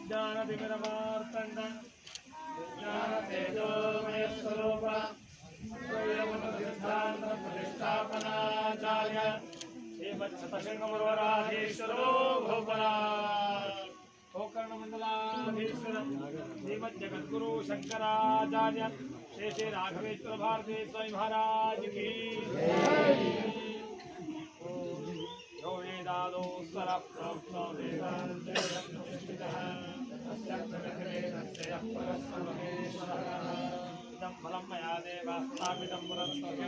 ज्ञानतिमिरमार्तण्ड ज्ञानतेजोमय स्वरूप प्रतिष्ठापनाचार्य श्रीमच्छतशृंगमुरवराधीश्वरो भोपरा गोकर्णमंडलाधीश्वर श्रीमज्जगद्गुरु शंकराचार्य श्री श्री राघवेश्वर भारती स्वामी महाराज की वेदादो स्वर प्रोक्तो इदं फलं मया देवा स्थापितं पुरस्कृतं